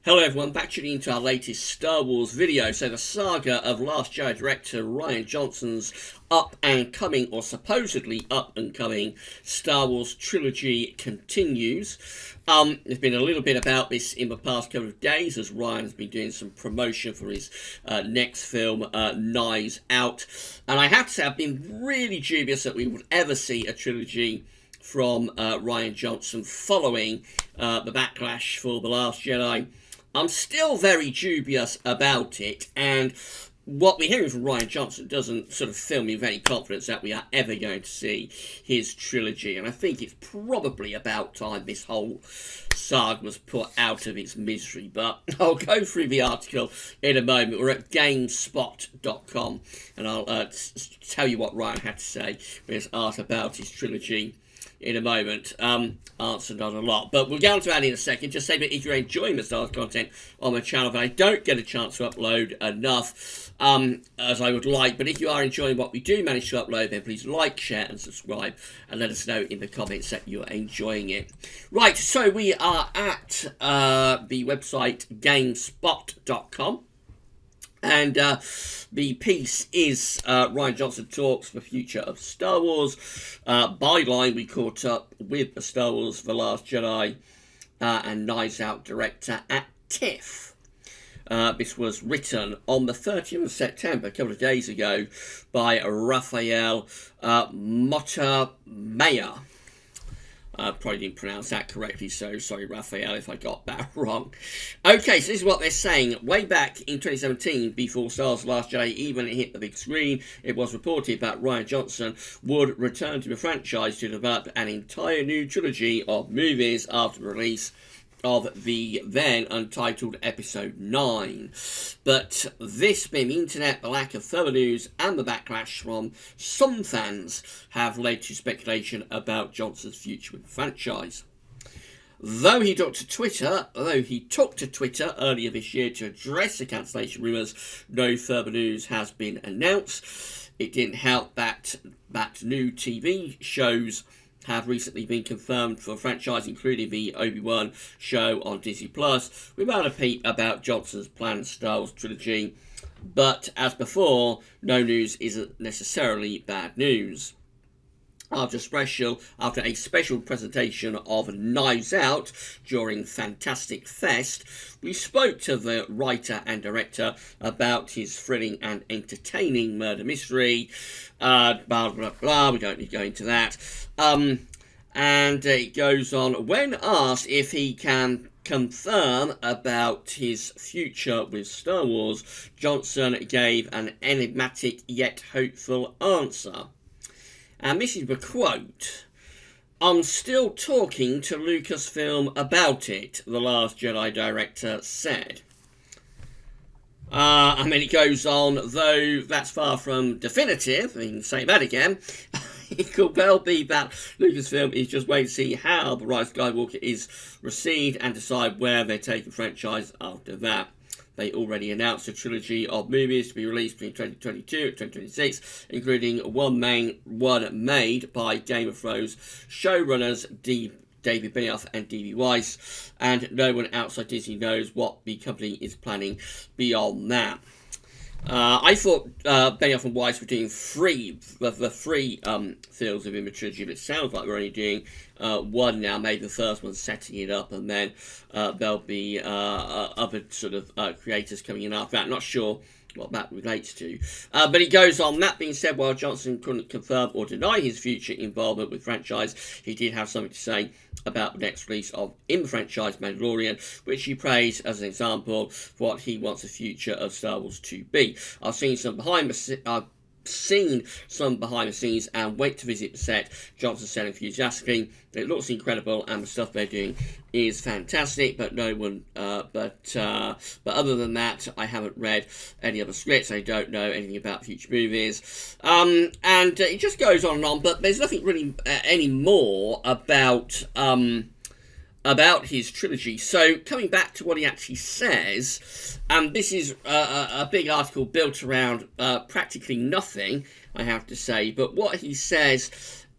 Hello everyone, back tuning into our latest Star Wars video. So the saga of Last Jedi director Rian Johnson's up and coming, or supposedly up and coming, Star Wars trilogy continues. There's been a little bit about this in the past couple of days as Rian has been doing some promotion for his next film, Knives Out. And I have to say, I've been really dubious that we would ever see a trilogy from Rian Johnson following the backlash for The Last Jedi. I'm still very dubious about it, and what we're hearing from Rian Johnson doesn't sort of fill me with any confidence that we are ever going to see his trilogy, and I think it's probably about time this whole saga was put out of its misery. But I'll go through the article in a moment. We're at GameSpot.com, and I'll tell you what Rian had to say when it's asked about his trilogy in a moment. Answer not a lot, but we'll get on to that in a second. Just say that if you're enjoying the Star Wars content on my channel, that I don't get a chance to upload enough as I would like, but if you are enjoying what we do manage to upload, then please like, share and subscribe, and let us know in the comments that you're enjoying it. Right, so we are at the website GameSpot.com. And the piece is Rian Johnson talks the future of Star Wars. Byline, we caught up with the Star Wars The Last Jedi and Knives Out director at TIFF. This was written on the 30th of September, a couple of days ago, by Raphael Motamaya. Probably didn't pronounce that correctly, so sorry, Raphael, if I got that wrong. Okay, so this is what they're saying. Way back in 2017, before Star Wars: Last Jedi even hit the big screen, it was reported that Rian Johnson would return to the franchise to develop an entire new trilogy of movies after the release of the then untitled Episode 9. But this being the internet, the lack of further news and the backlash from some fans have led to speculation about Johnson's future with the franchise. Though he took to Twitter earlier this year to address the cancellation rumours, no further news has been announced. It didn't help that new TV shows have recently been confirmed for a franchise, including the Obi-Wan show on Disney+, without a peep about Johnson's planned Star Wars trilogy. But as before, no news isn't necessarily bad news. After a special presentation of Knives Out during Fantastic Fest, we spoke to the writer and director about his thrilling and entertaining murder mystery. Blah, blah, blah, we don't need to go into that. And it goes on, when asked if he can confirm about his future with Star Wars, Johnson gave an enigmatic yet hopeful answer. And this is the quote: "I'm still talking to Lucasfilm about it," the Last Jedi director said. It goes on, though that's far from definitive, I can say that again. It could well be that Lucasfilm is just waiting to see how The Rise of Skywalker is received and decide where they take the franchise after that. They already announced a trilogy of movies to be released between 2022 and 2026, including one made by Game of Thrones showrunners David Benioff and D.B. Weiss, and no one outside Disney knows what the company is planning beyond that. I thought Benioff and Weiss were doing three films within the trilogy, but it sounds like we're only doing one now. Maybe the first one's setting it up, and then there'll be other sort of creators coming in after that. Not sure what that relates to. But it goes on. That being said, while Johnson couldn't confirm or deny his future involvement with franchise, he did have something to say about the next release of in the franchise Mandalorian, which he praised as an example for what he wants the future of Star Wars to be. I've seen some behind the scenes and wait to visit the set, Johnson said enthusiastically. It looks incredible and the stuff they're doing is fantastic, but other than that, I haven't read any other scripts. I don't know anything about future movies, and it just goes on and on, but there's nothing really any more about his trilogy. So coming back to what he actually says, and this is a big article built around practically nothing, I have to say, but what he says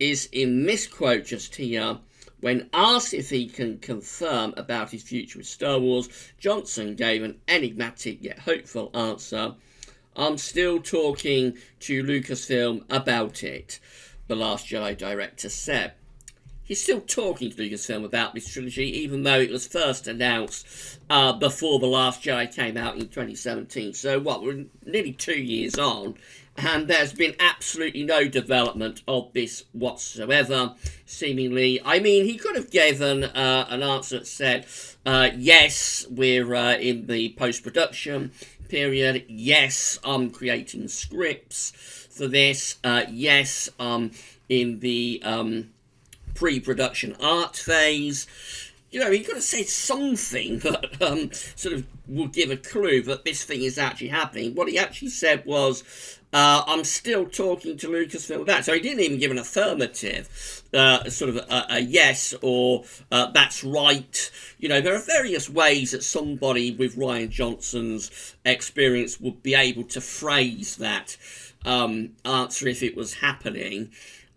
is in this quote just here: When asked if he can confirm about his future with Star Wars, Johnson gave an enigmatic yet hopeful answer. "I'm still talking to Lucasfilm about it," the Last Jedi director said. He's still talking to Lucasfilm about this trilogy, even though it was first announced before The Last Jedi came out in 2017. So we're nearly 2 years on, and there's been absolutely no development of this whatsoever, seemingly. I mean, he could have given an answer that said, yes, we're in the post-production period. Yes, I'm creating scripts for this. Yes, I'm in the pre-production art phase. You know, he could have said something that sort of would give a clue that this thing is actually happening. What he actually said was, "I'm still talking to Lucasfilm." That, so he didn't even give an affirmative, sort of a yes or that's right. You know, there are various ways that somebody with Rian Johnson's experience would be able to phrase that answer if it was happening.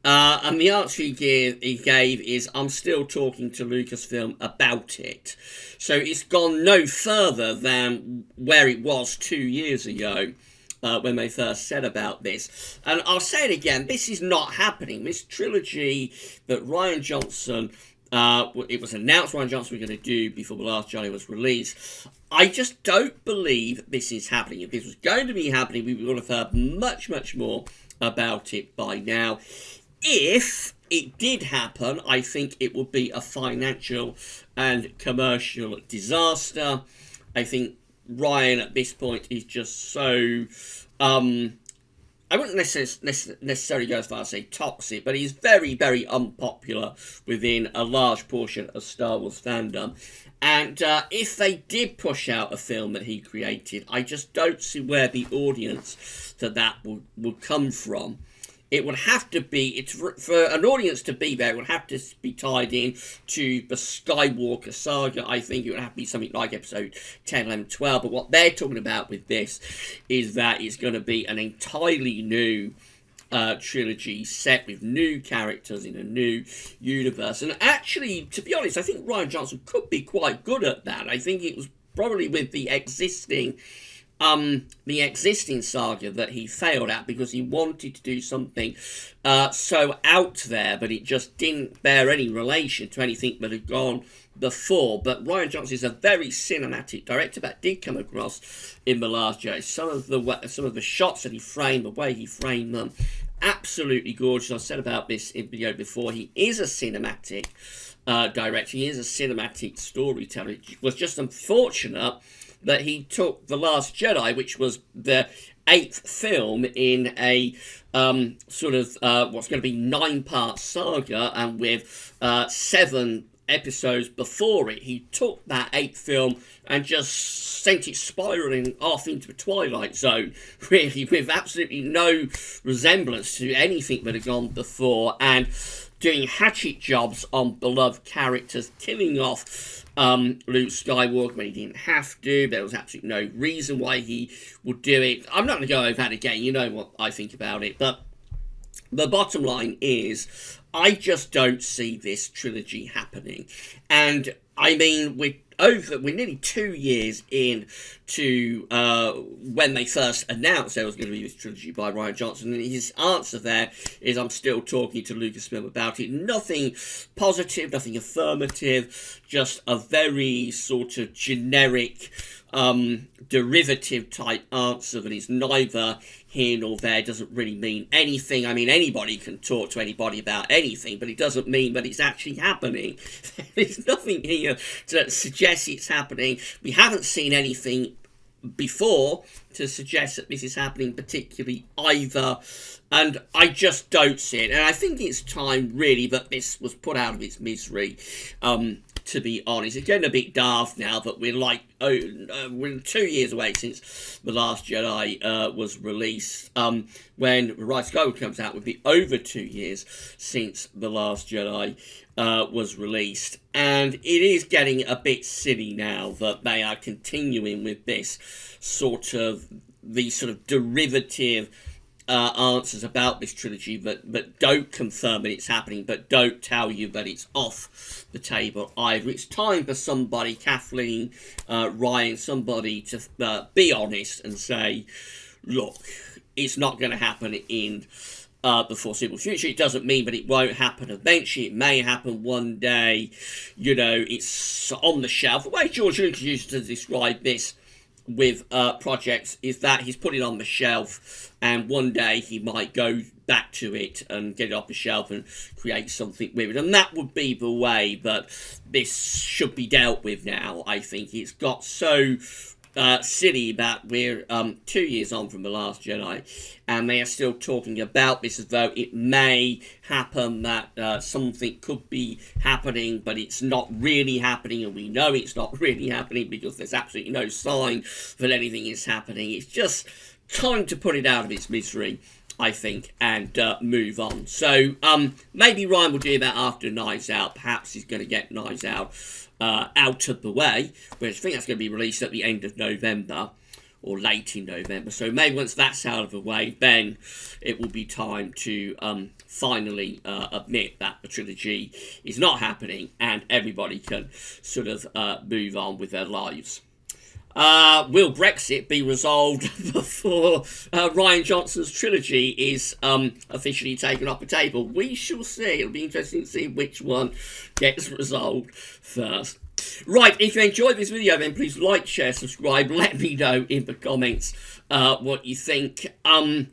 And the answer he gave is, "I'm still talking to Lucasfilm about it." So it's gone no further than where it was 2 years ago when they first said about this. And I'll say it again, this is not happening. This trilogy that Rian Johnson, it was announced Rian Johnson was going to do before The Last Jedi was released. I just don't believe this is happening. If this was going to be happening, we would have heard much, much more about it by now. If it did happen, I think it would be a financial and commercial disaster. I think Rian at this point is just so, I wouldn't necessarily go as far as say toxic, but he's very, very unpopular within a large portion of Star Wars fandom. And if they did push out a film that he created, I just don't see where the audience that would come from. It would have to be, for an audience to be there, it would have to be tied in to the Skywalker saga. I think it would have to be something like episode 10, 11, 12. But what they're talking about with this is that it's going to be an entirely new trilogy set with new characters in a new universe. And actually, to be honest, I think Rian Johnson could be quite good at that. I think it was probably with the existing saga that he failed at, because he wanted to do something so out there, but it just didn't bear any relation to anything that had gone before. But Rian Johnson is a very cinematic director. That did come across in The Last Jedi. Some of the shots that he framed, the way he framed them, absolutely gorgeous. I said about this in video before. He is a cinematic director. He is a cinematic storyteller. It was just unfortunate that he took The Last Jedi, which was the 8th film in a sort of what's going to be 9-part saga, and with 7 episodes before it, he took that 8th film and just sent it spiralling off into the Twilight Zone, really, with absolutely no resemblance to anything that had gone before, and doing hatchet jobs on beloved characters, killing off Luke Skywalker when he didn't have to. There was absolutely no reason why he would do it. I'm not going to go over that again. You know what I think about it. But the bottom line is, I just don't see this trilogy happening. And I mean, we're nearly 2 years in to when they first announced there was going to be this trilogy by Rian Johnson, and his answer there is, "I'm still talking to Lucasfilm about it." Nothing positive, nothing affirmative, just a very sort of generic derivative type answer that is neither here nor there, doesn't really mean anything. I mean, anybody can talk to anybody about anything, but it doesn't mean that it's actually happening. There's nothing here to suggest it's happening. We haven't seen anything before to suggest that this is happening particularly either, and I just don't see it. And I think it's time really that this was put out of its misery, to be honest. It's getting a bit daft now that we're we're 2 years away since The Last Jedi was released. When Rise of Skywalker comes out, it will be over 2 years since The Last Jedi was released. And it is getting a bit silly now that they are continuing with this these sort of derivative answers about this trilogy, but don't confirm that it's happening, but don't tell you that it's off the table either. It's time for somebody, Kathleen, Ryan, somebody to be honest and say, look, it's not going to happen in the foreseeable future. It doesn't mean that it won't happen eventually. It may happen one day. You know, it's on the shelf. The way George Lucas used to describe this with projects is that he's put it on the shelf, and one day he might go back to it and get it off the shelf and create something with it. And that would be the way that this should be dealt with now. I think it's got so silly that we're 2 years on from The Last Jedi, and they are still talking about this as though it may happen, that something could be happening, but it's not really happening, and we know it's not really happening because there's absolutely no sign that anything is happening. It's just time to put it out of its misery, I think, and move on. So maybe Ryan will do that after Knives Out. Perhaps he's going to get Knives Out out of the way, whereas I think that's going to be released at the end of November or late in November. So maybe once that's out of the way, then it will be time to finally admit that the trilogy is not happening and everybody can sort of move on with their lives. Will Brexit be resolved before Rian Johnson's trilogy is officially taken off the table? We shall see. It'll be interesting to see which one gets resolved first. Right, if you enjoyed this video, then please like, share, subscribe. Let me know in the comments what you think. And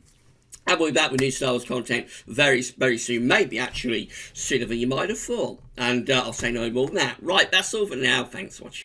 we'll be back with new Star Wars content very, very soon. Maybe actually sooner than you might have thought. And I'll say no more than that. Right, that's all for now. Thanks for watching.